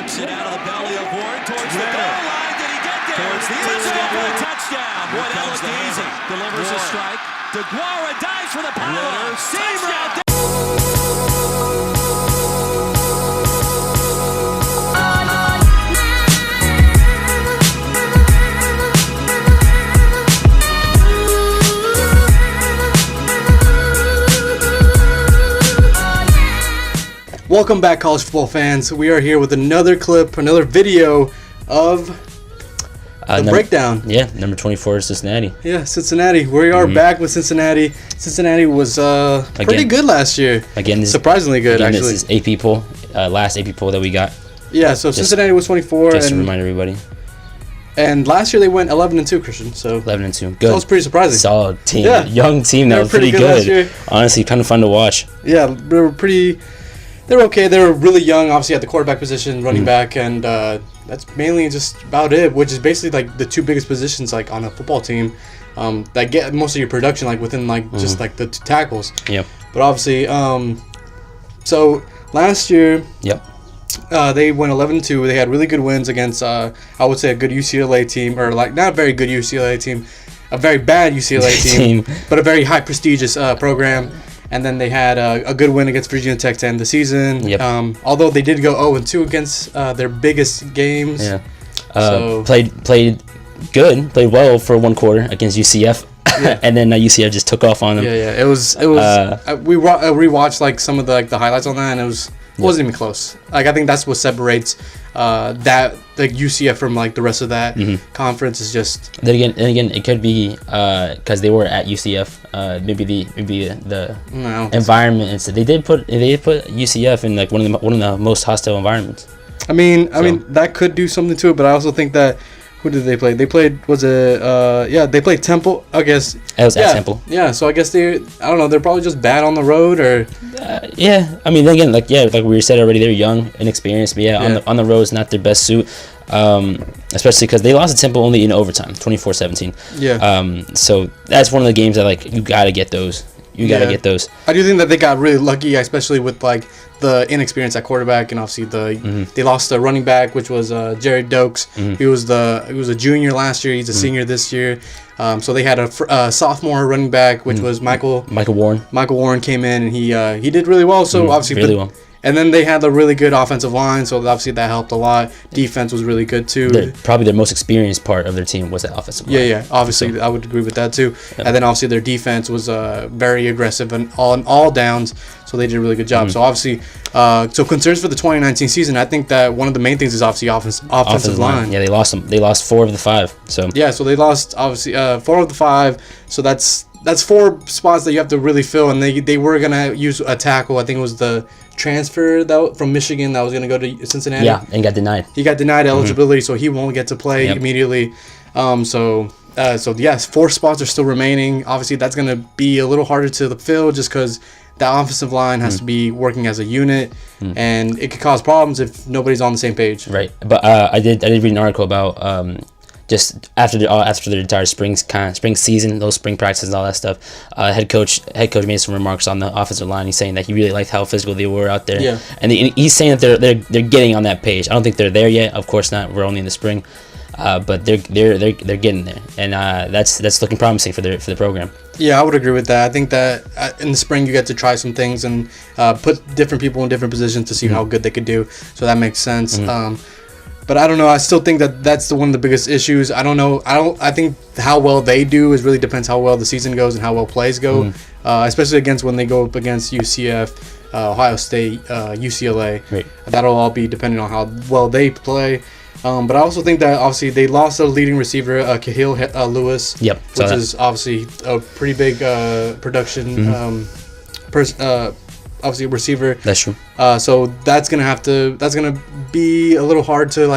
Works it out of the belly of Ward towards the goal line. Did he get there? Towards the end zone for a touchdown. Boy, that looked easy. Delivers a strike. DeGuara dives for the power. Touchdown. Welcome back, college football fans. We are here with another clip, another video of the breakdown. Yeah, number 24 is Cincinnati. Yeah, Cincinnati. We are back with Cincinnati. Cincinnati was pretty good last year. Again, surprisingly good, actually. This is AP poll, last AP poll that we got. Yeah, so Cincinnati was 24. Just to remind everybody. And last year they went 11-2, Christian. So 11-2. Good. That was pretty surprising. Solid team. Yeah. Young team that was pretty good. Last year. Honestly, kind of fun to watch. Yeah, they were pretty. They were okay. They were really young, obviously, at the quarterback position, running back, and that's mainly just about it, which is basically like the two biggest positions like on a football team that get most of your production like within like just like the two tackles. Yep. But obviously, so last year, they went 11-2. They had really good wins against I would say a good UCLA team, or like not a very good UCLA team, a very bad UCLA team, but a very high prestigious program. And then they had a good win against Virginia Tech to end the season. Yep. Although they did go 0-2 against their biggest games. Yeah. So played well for one quarter against UCF. Yeah. And then UCF just took off on them. Yeah. It was. We rewatched like some of the highlights on that, and it wasn't even close. Like I think that's what separates that like UCF from like the rest of that conference is just. Then again, it could be because they were at UCF. Maybe the environment and stuff. They did put UCF in like one of the most hostile environments. I mean that could do something to it, but I also think that. Who did they play? They played, they played Temple, I guess. It was at Temple. Yeah, so I guess they're probably just bad on the road, or... Yeah, I mean, again, like we said already, they're young, inexperienced, but on the road is not their best suit, especially because they lost to Temple only in overtime, 24-17. Yeah. So that's one of the games that, like, you got to get those. You got to get those. I do think that they got really lucky, especially with, like, the inexperience at quarterback, and obviously they lost the running back, which was Jared Dokes. He was a junior last year. He's a senior this year. So they had a sophomore running back, which was Michael Warren. Michael Warren came in, and he did really well. So obviously really well. And then they had a really good offensive line, so obviously that helped a lot. Defense was really good too. Probably their most experienced part of their team was that offensive line. Yeah. Obviously, I would agree with that too. Yep. And then obviously their defense was very aggressive and on all downs, so they did a really good job. So obviously, concerns for the 2019 season, I think that one of the main things is obviously offensive line. Yeah, they lost them. They lost 4 of the 5. So yeah, so they lost obviously 4 of the 5. So that's 4 spots that you have to really fill, and they were gonna use a tackle. I think it was the transfer from Michigan that was going to go to Cincinnati. Yeah, and got denied. He got denied eligibility, so he won't get to play immediately. So yes, 4 spots are still remaining. Obviously, that's going to be a little harder to fill just because that offensive line has to be working as a unit, and it could cause problems if nobody's on the same page. Right, but I did read an article about just after the entire spring season, those spring practices and all that stuff, head coach made some remarks on the offensive line. He's saying that he really liked how physical they were out there. Yeah. And he's saying that they're getting on that page. I don't think they're there yet. Of course not. We're only in the spring, but they're getting there, and that's looking promising for the program. Yeah, I would agree with that. I think that in the spring you get to try some things and put different people in different positions to see how good they could do. So that makes sense. But I don't know. I still think that that's one of the biggest issues. I don't know. I think how well they do is really depends how well the season goes and how well plays go, especially when they go up against UCF, Ohio State, UCLA. Right. That'll all be depending on how well they play. But I also think that obviously they lost a leading receiver, Kahil Lewis, which is obviously a pretty big production obviously a receiver. That's true. So that's gonna be a little hard to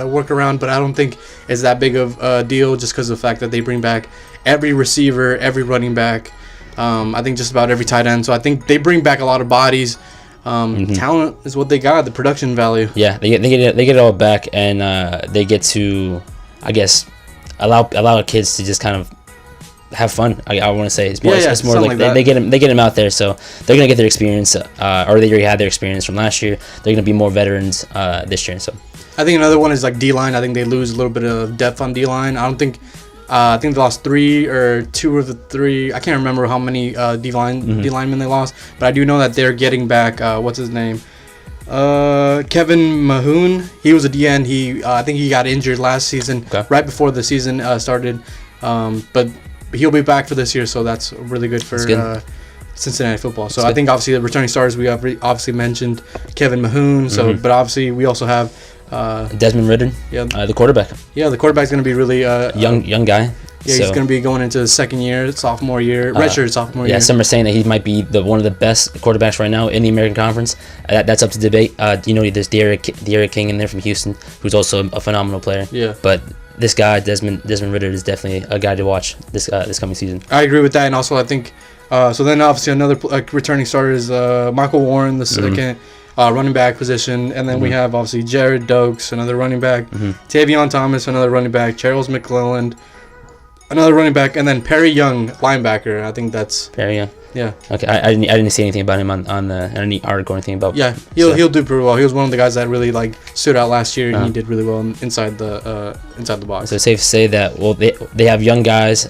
work around, but I don't think it's that big of a deal just because of the fact that they bring back every receiver, every running back. I think just about every tight end. So I think they bring back a lot of bodies. Talent is what they got, the production value. Yeah, they get it all back, and they get to, I guess, allow kids to just kind of have fun. I want to say it's more like that. they get him out there, so they're gonna get their experience, or they already had their experience from last year. They're gonna be more veterans this year. So I think another one is like D-line. I think they lose a little bit of depth on D-line. I don't think. I think they lost 3 or 2 of the 3. I can't remember how many D-linemen they lost, but I do know that they're getting back. What's his name? Kevin Mahoon. He was a DN. I think he got injured last season, right before the season started. But he'll be back for this year, so that's really good for Cincinnati football. So I think obviously the returning starters we have obviously mentioned Kevin Mahoon. So, but obviously we also have. Desmond Ridder, the quarterback. Yeah, the quarterback's going to be really young guy. Yeah, he's going to be going into his sophomore year, redshirt sophomore year. Yeah, some are saying that he might be one of the best quarterbacks right now in the American Conference. That's up to debate. There's De'Aaron King in there from Houston, who's also a phenomenal player. Yeah. But this guy, Desmond Ridder, is definitely a guy to watch this coming season. I agree with that, and also I think so. Then obviously another returning starter is Michael Warren, the second. Running back position, and then we have obviously Jared Dokes, another running back, Tavion Thomas, another running back, Charles McClelland, another running back, and then Perry Young, linebacker. I think that's Perry Young. Yeah. Okay, I didn't see anything about him on any article or anything about. Yeah, he'll do pretty well. He was one of the guys that really stood out last year, and he did really well inside the box. So it's safe to say that they have young guys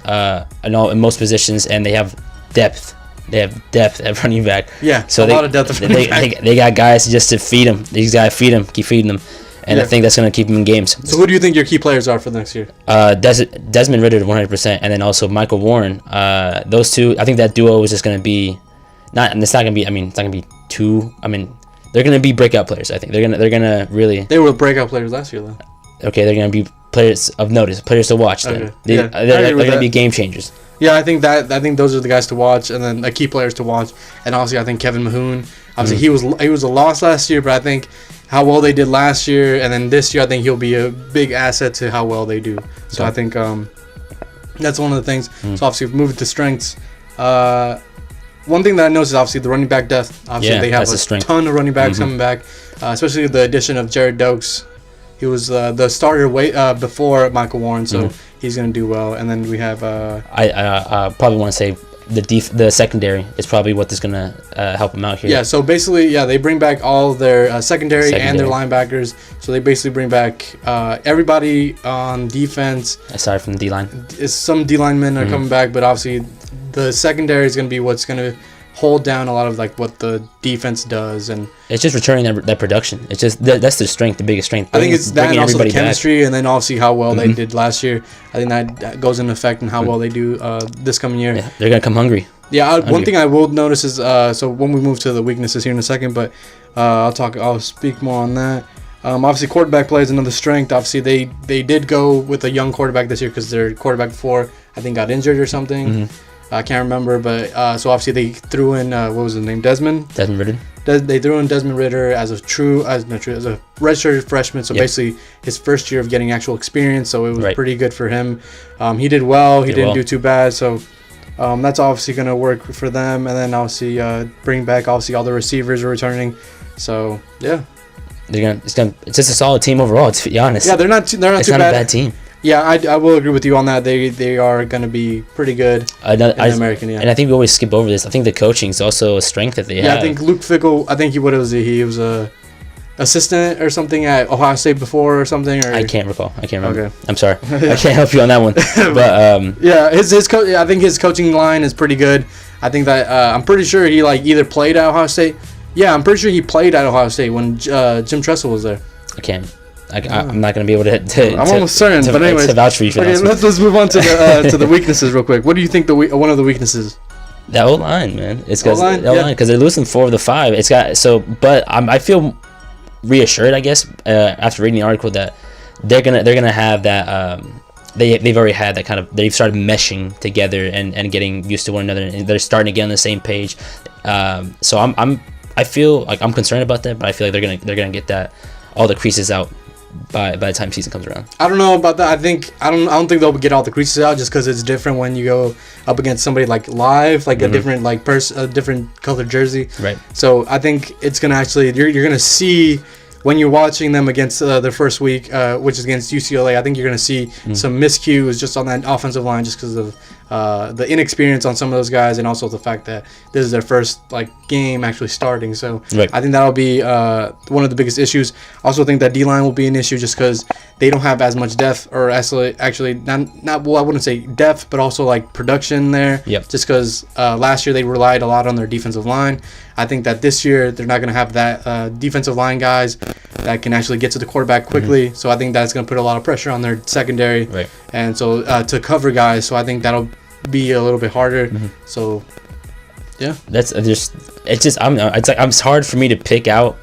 in most positions, and they have depth. They have depth at running back. Yeah, so a lot of depth at running back. They got guys just to feed them. These guys keep feeding them. And I think that's going to keep them in games. So who do you think your key players are for next year? Desmond Ridder, 100%, and then also Michael Warren. Those two, I think that duo is just going to be it's not going to be two. I mean, they're going to be breakout players. I think they're going to really. They were breakout players last year, though. Okay, they're going to be players of notice, players to watch. Then they're going to be game changers. Yeah, I think those are the guys to watch, and then key players to watch. And obviously, I think Kevin Mahoon. Obviously, he was a loss last year, but I think how well they did last year, and then this year, I think he'll be a big asset to how well they do. So I think that's one of the things. So obviously, moving to strengths. One thing that I noticed is obviously the running back depth. Obviously, they have a ton of running backs coming back, especially the addition of Jared Dokes. He was the starter before Michael Warren, so he's going to do well. And then we have... I probably want to say the secondary is probably what is going to help him out here. Yeah, so basically, they bring back all their secondary and their linebackers. So they basically bring back everybody on defense. Aside from the D-line. Some D-linemen are coming back, but obviously the secondary is going to be what's going to hold down a lot of what the defense does, and it's just returning that production. It's just that's the strength, the biggest strength. I think it's that, and also the chemistry back. And then obviously how well they did last year. I think that goes into effect in how well they do this coming year. Yeah, they're gonna come hungry. Yeah, one thing I will notice is so when we move to the weaknesses here in a second, but I'll speak more on that. Obviously, quarterback play is another strength. Obviously, they did go with a young quarterback this year because their quarterback before I think got injured or something. I can't remember, but so obviously they threw in what was his name? Desmond Ridder. They threw in Desmond Ridder as a redshirt freshman. So basically his first year of getting actual experience. So it was pretty good for him. He did well. He didn't do too bad. So that's obviously going to work for them. And then obviously bring back all the receivers are returning. So yeah, it's just a solid team overall. To be honest. Yeah, they're not too bad. It's not a bad team. Yeah, I will agree with you on that. They are going to be pretty good in the American. Yeah, and I think we always skip over this. I think the coaching is also a strength that they have. Yeah, I think Luke Fickell. I think he was a assistant or something at Ohio State before or something. Or I can't recall. I can't remember. Okay. I'm sorry. I can't help you on that one. But yeah, I think his coaching line is pretty good. I think that I'm pretty sure he either played at Ohio State. Yeah, I'm pretty sure he played at Ohio State when Jim Tressel was there. I'm not going to be able to I'm almost certain, but anyways. To vouch for you for that. Let's move on to the weaknesses real quick. What do you think one of the weaknesses? That O-line, man. It's because they're losing 4 of the 5. But I feel reassured, I guess, after reading the article that they're gonna have that. They've already had that kind of. They've started meshing together and getting used to one another, and they're starting to get on the same page. So I feel like I'm concerned about that, but I feel like they're gonna get that all the creases out by the time season comes around. I don't know about that. I don't think they'll get all the creases out just because it's different when you go up against somebody live, a different a different colored jersey. Right. So I think it's gonna actually you're gonna see when you're watching them against their first week, which is against UCLA. I think you're gonna see some miscues just on that offensive line just because of the inexperience on some of those guys, and also the fact that this is their first game actually starting. So Right. I think that'll be one of the biggest issues. Also think that D-line will be an issue just because they don't have as much depth, or actually not well, I wouldn't say depth, but also production there. Yep. Just because last year they relied a lot on their defensive line. I think that this year they're not going to have that defensive line guys that can actually get to the quarterback quickly. So I think that's going to put a lot of pressure on their secondary. Right. And so to cover guys. So I think that'll be a little bit harder. So yeah, That's it's hard for me to pick out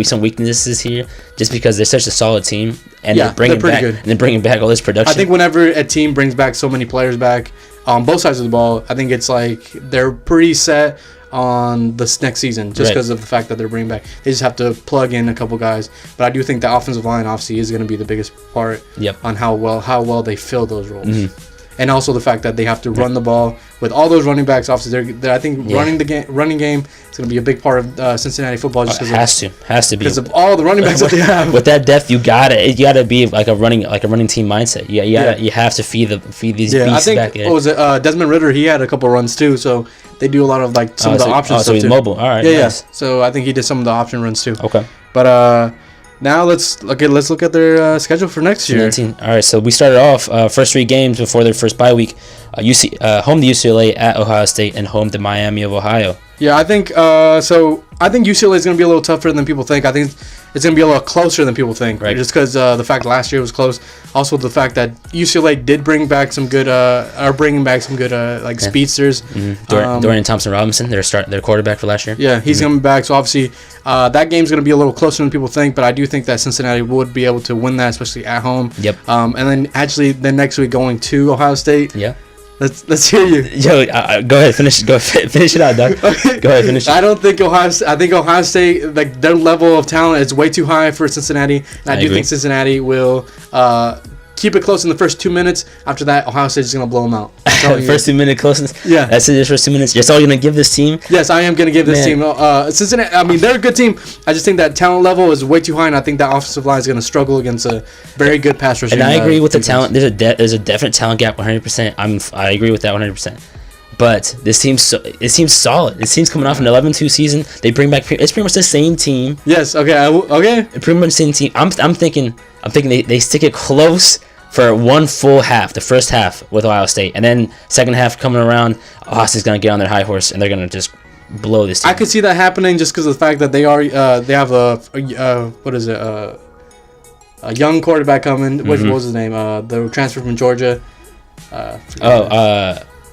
some weaknesses here, just because they're such a solid team, and they're bringing pretty back good. and they're bringing back all this production. I think whenever a team brings back so many players back on both sides of the ball, I think it's they're pretty set on this next season, just Right. because of the fact that they're bringing back. They just have to plug in a couple guys. But I do think the offensive line obviously is going to be the biggest part Yep. on how well they fill those roles. And also the fact that they have to run the ball with all those running backs. Obviously, I think running game is going to be a big part of Cincinnati football, just has to be because of all the running backs that they have. With that depth, you gotta be like a running team mindset. You have to feed these Yeah, I beasts think back there. what was it? Desmond Ritter, he had a couple runs too, so they do a lot of some of the options. So he's too. mobile. All right. Yeah, Nice. yeah. So I think he did some of the option runs too. Okay. But now let's look at their schedule for next year. 19. All right, so we started off first 3 games before their first bye week. Home to UCLA, at Ohio State, and home to Miami of Ohio. Yeah, I think I think UCLA is going to be a little tougher than people think. I think it's going to be a little closer than people think, Right. just because the fact last year was close. Also, the fact that UCLA did bring back some good, speedsters. Dorian Thompson-Robinson, their quarterback for last year. Yeah, he's coming back. So obviously, that game's going to be a little closer than people think. But I do think that Cincinnati would be able to win that, especially at home. Yep. And then next week going to Ohio State. Yeah. Let's hear you. Yo, go ahead, finish it out, Doug. Go ahead, finish it. I don't think I think Ohio State, their level of talent is way too high for Cincinnati. And I do agree. think Cincinnati will keep it close in the first 2 minutes. After that, Ohio State is going to blow them out. I'm telling you. First 2 minute closeness. Yeah. That's it. Just first 2 minutes. That's all you're gonna give this team. Yes, I am going to give this Man. team. Cincinnati, I mean, they're a good team. I just think that talent level is way too high, and I think that offensive line is going to struggle against a very good pass rushing. And I agree with the talent. There's a definite talent gap, 100%. I agree with that 100%. But this team, it seems solid. This team's coming off an 11-2 season. They bring back. It's pretty much the same team. Yes. Okay. Okay. Pretty much the same team. I'm thinking they stick it close for one full half, the first half with Ohio State, and then second half coming around, Ohio State's gonna get on their high horse and they're gonna just blow this team. I could see that happening just because of the fact that they have a young quarterback coming. What was his name? The transfer from Georgia.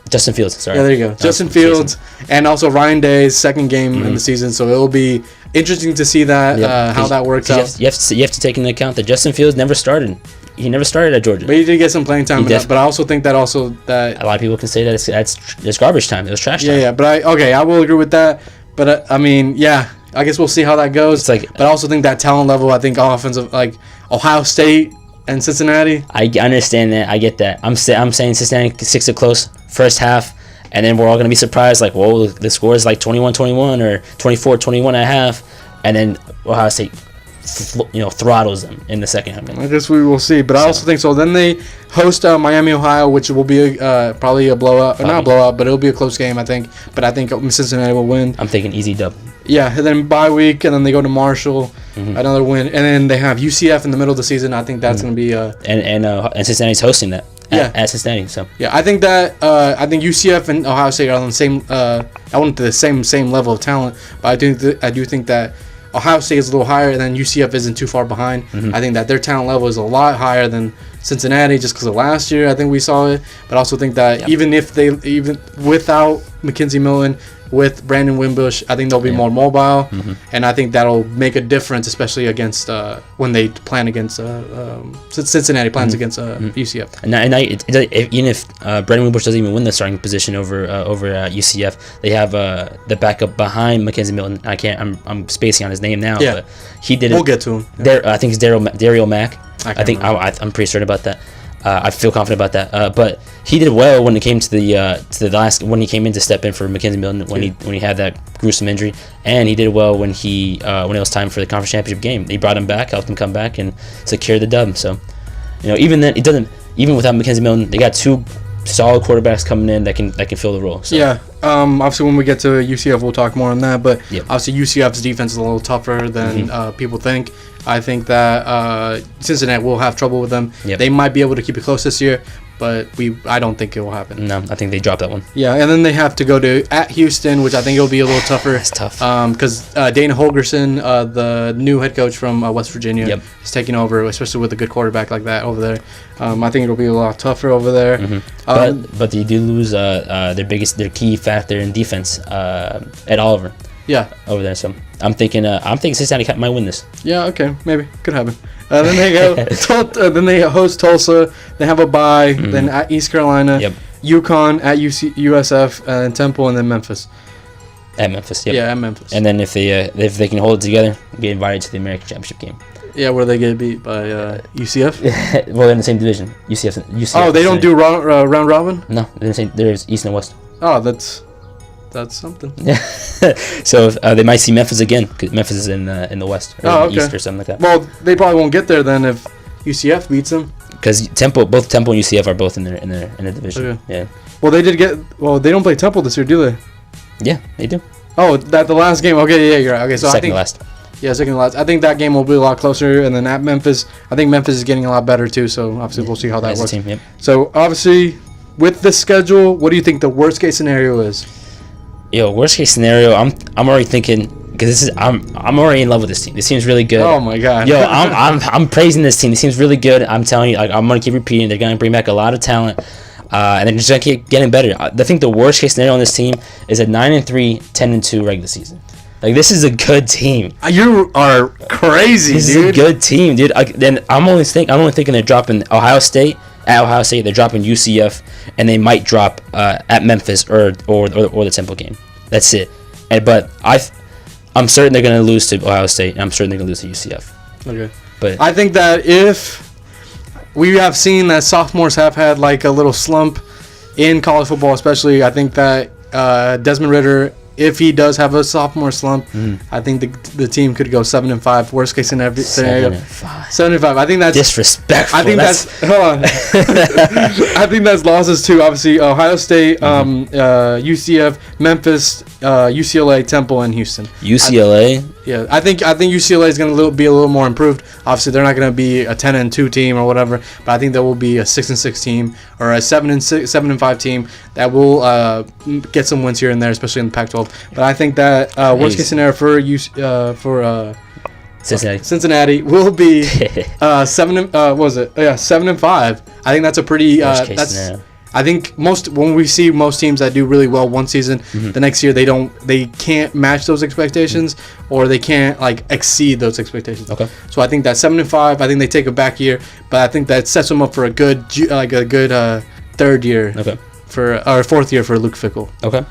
Justin Fields. Sorry. Yeah, there you go. Justin Fields, and also Ryan Day's second game in the season. So it'll be interesting to see that how that works out. You have to take into account that Justin Fields never started. He never started at Georgia. But he did get some playing time. But I also think that a lot of people can say that it's garbage time. It was trash time. Yeah. But I will agree with that. But I mean, yeah. I guess we'll see how that goes. But I also think that talent level. I think offensive, Ohio State and Cincinnati. I understand that. I get that. I'm saying Cincinnati sticks it close first half, and then we're all gonna be surprised. Whoa, the score is 21-21 or 24-21 at half, and then Ohio State, throttles them in the second half. I guess we will see. But I also think so. Then they host Miami, Ohio, which will be probably a blowout. Or not a blowout, but it'll be a close game, I think. But I think Cincinnati will win. I'm thinking easy dub. Yeah, and then bye week, and then they go to Marshall, another win, and then they have UCF in the middle of the season. I think that's going to be and Cincinnati's hosting that at Cincinnati. So yeah, I think that UCF and Ohio State are on the same. I wouldn't the same level of talent, but I do think that Ohio State is a little higher, and then UCF isn't too far behind. I think that their talent level is a lot higher than Cincinnati, just because of last year. I think we saw it, but I also think that even without McKenzie Milton, with Brandon Wimbush, I think they'll be more mobile, and I think that'll make a difference, especially against when they plan against Cincinnati plans against UCF. And even if Brandon Wimbush doesn't even win the starting position over UCF, they have the backup behind McKenzie Milton. I'm spacing on his name now, but he did it. We'll get to him. I think it's Daryl Mack. I'm pretty certain about that. I feel confident about that. But he did well when it came to the last when he came in to step in for McKenzie Milton when he had that gruesome injury, and he did well when it was time for the conference championship game. He brought him back, helped him come back, and secure the dub. So, even then, even without McKenzie Milton, they got two solid quarterbacks coming in that can fill the role. So. Yeah. Obviously, when we get to UCF, we'll talk more on that. But Yep. obviously, UCF's defense is a little tougher than people think. I think that Cincinnati will have trouble with them. Yep. They might be able to keep it close this year, but I don't think it will happen. No, I think they dropped that one. Yeah, and then they have to go at Houston, which I think it'll be a little tougher. That's tough. Because Dana Holgorsen, the new head coach from West Virginia, Yep. is taking over, especially with a good quarterback like that over there. I think it'll be a lot tougher over there. But they do lose their key factor in defense, Ed Oliver. Yeah. Over there, so I'm thinking Cincinnati might win this. Yeah. Okay. Maybe could happen. Then they go. Then they host Tulsa. They have a bye. Then at East Carolina. Yep. UConn at USF and Temple, and then Memphis. At Memphis. Yep. Yeah, at Memphis. And then if they can hold it together, get invited to the American Championship game. Yeah, where they get beat by UCF. Well, they're in the same division. UCF. Oh, they don't do round robin. No, they're in the same. There's East and West. Oh, that's something. Yeah. So they might see Memphis again, because Memphis is in the West or in the East or something like that. Well, they probably won't get there then if UCF beats them. Because both Temple and UCF are both in their division. Okay. Yeah. Well, they don't play Temple this year, do they? Yeah, they do. Oh, that the last game. Okay, yeah, you're right. Okay, so Second I think to last. Yeah, second to last. I think that game will be a lot closer, and then at Memphis, I think Memphis is getting a lot better too. So obviously, we'll see how that As a works. team, yep. So obviously, with this schedule, what do you think the worst case scenario is? Yo, worst case scenario, I'm already thinking, because I'm already in love with this team. This team's really good. Oh my god. Yo, I'm praising this team. This team's really good. I'm telling you, like, I'm gonna keep repeating. They're gonna bring back a lot of talent, and they're just gonna keep getting better. I think the worst case scenario on this team is a 9-3, 10-2 regular season. Like, this is a good team. You are crazy, This dude. is a good team, dude. Then I'm only thinking they're dropping Ohio State. At Ohio State, they're dropping UCF, and they might drop at Memphis or the Temple game. That's it. But I'm certain they're gonna lose to Ohio State, and I'm certain they're gonna lose to UCF. Okay. But I think that if we have seen that sophomores have had like a little slump in college football, especially, I think that Desmond Ridder, if he does have a sophomore slump, I think the team could go 7-5. Worst case scenario. 7-5. I think that's disrespectful. I think that's hold on. I think that's losses too. Obviously, Ohio State, UCF, Memphis, UCLA, Temple, and Houston. UCLA. Yeah, I think UCLA is going to be a little more improved. Obviously, they're not going to be a 10-2 team or whatever, but I think there will be a 6-6 team or a 7-5 team that will get some wins here and there, especially in the Pac-12. But I think that worst case scenario for Cincinnati will be 7-5. I think that's a pretty worst case scenario. I think when we see most teams that do really well one season, the next year they can't match those expectations, or they can't like exceed those expectations. Okay. So I think that 7-5. I think they take a back year, but I think that sets them up for a good third year. Okay. Or fourth year for Luke Fickell. Okay.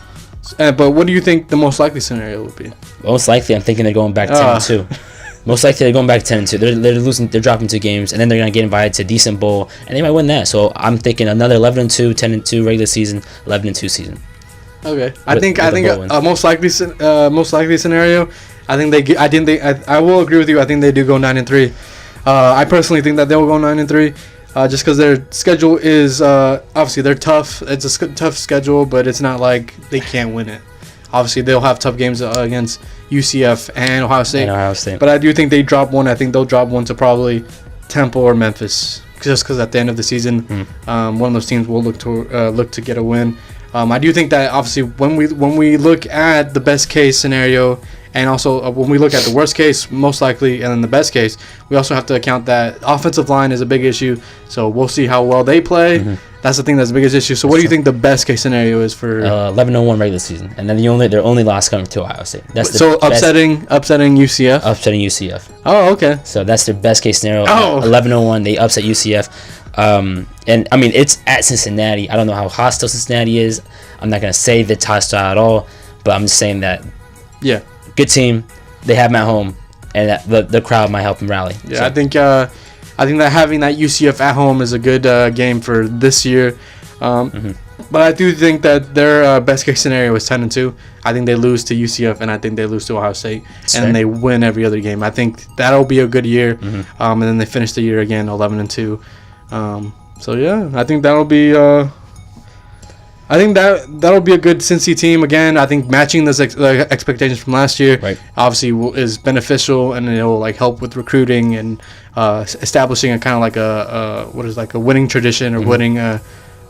But what do you think the most likely scenario would be? Most likely, I'm thinking they're going back 10-2. Most likely, they're going back 10-2. They're losing. They're dropping 2 games, and then they're gonna get invited to a decent bowl, and they might win that. So I'm thinking another 11-2, 10-2 regular season, 11-2 season. Okay, I think most likely scenario. I will agree with you. I think they do go 9-3. I personally think that they will go 9-3. Just because their schedule is obviously they're tough. It's a tough schedule, but it's not like they can't win it. Obviously, they'll have tough games against UCF and Ohio State. But I do think they drop one. I think they'll drop one to probably Temple or Memphis, just because at the end of the season, one of those teams will look to get a win. I do think that obviously when we look at the best case scenario, and also when we look at the worst case, most likely, and then the best case, we also have to account that offensive line is a big issue. So we'll see how well they play. That's the thing that's the biggest issue. So what do you think the best case scenario is for 11-1 regular season, and then their only loss coming to Ohio State. Upsetting UCF. Upsetting UCF. Oh, okay. So that's their best case scenario. 11-1, they upset UCF. And I mean, it's at Cincinnati. I don't know how hostile Cincinnati is. I'm not gonna say that's hostile at all, but I'm just saying that. Yeah. Good team. They have them at home, and that the crowd might help them rally. Yeah, so. I think that having that UCF at home is a good game for this year. But I do think that their best case scenario is 10-2. I think they lose to UCF, and I think they lose to Ohio State, and they win every other game. I think that'll be a good year. And then they finish the year again 11-2. So yeah, I think that'll be I think that'll be a good Cincy team again. I think matching those expectations from last year, obviously is beneficial, and it'll like help with recruiting and establishing a kind of like a winning tradition or winning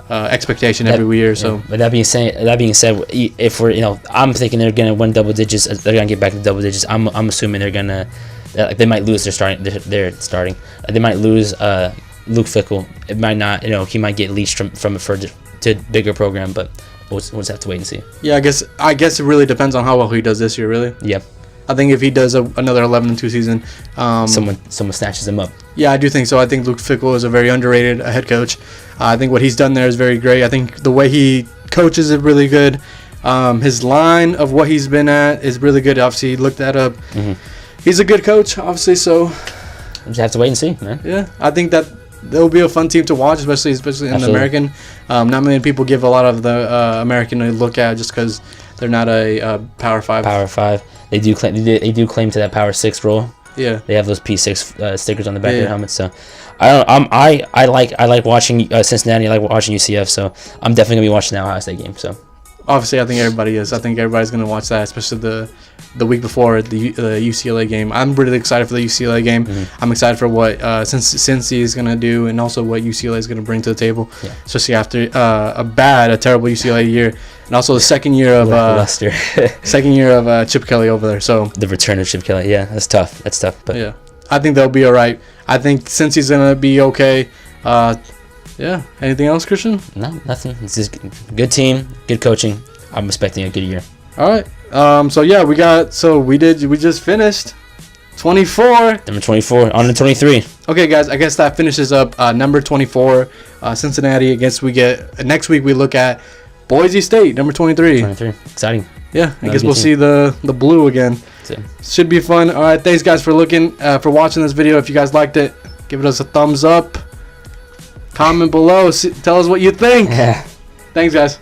expectation every year. So, but that being said, if we're I'm thinking they're gonna win double digits. They're gonna get back to double digits. I'm assuming they're gonna they might lose their starting. They might lose Luke Fickell. It might not. He might get leashed from a further to a bigger program, but we'll just have to wait and see. Yeah, I guess it really depends on how well he does this year, really. Yeah. I think if he does another 11-2 season, someone snatches him up. Yeah, I do think so. I think Luke Fickell is a very underrated head coach. I think what he's done there is very great. I think the way he coaches is really good. His line of what he's been at is really good. Obviously, he looked that up. Mm-hmm. He's a good coach, obviously. So we'll just have to wait and see, man. Yeah, I think that they'll be a fun team to watch, especially in the American. Not many people give a lot of the American a look at just because they're not a Power 5. Power 5. They do claim to that Power 6 role. Yeah. They have those P6 stickers on the back of their helmets. So I like watching Cincinnati. I like watching UCF. So I'm definitely gonna be watching that Ohio State game. So obviously, I think everybody is. I think everybody's gonna watch that, especially the week before the UCLA game. I'm really excited for the UCLA game. Mm-hmm. I'm excited for what Cincy is gonna do, and also what UCLA is gonna bring to the table, especially after a terrible UCLA year, and also the second year of Chip Kelly over there. So the return of Chip Kelly, that's tough. But yeah, I think they'll be all right. I think Cincy's gonna be okay. Yeah. Anything else, Christian? No, nothing. It's just good team, good coaching. I'm expecting a good year. All right. We just finished 24. Number 24 on to 23. Okay, guys. I guess that finishes up number 24, Cincinnati. I guess next week we look at Boise State, number 23. 23. Exciting. Yeah. I guess we'll see the blue again. Should be fun. All right. Thanks, guys, for watching this video. If you guys liked it, give us a thumbs up. Comment below. Tell us what you think. Yeah. Thanks, guys.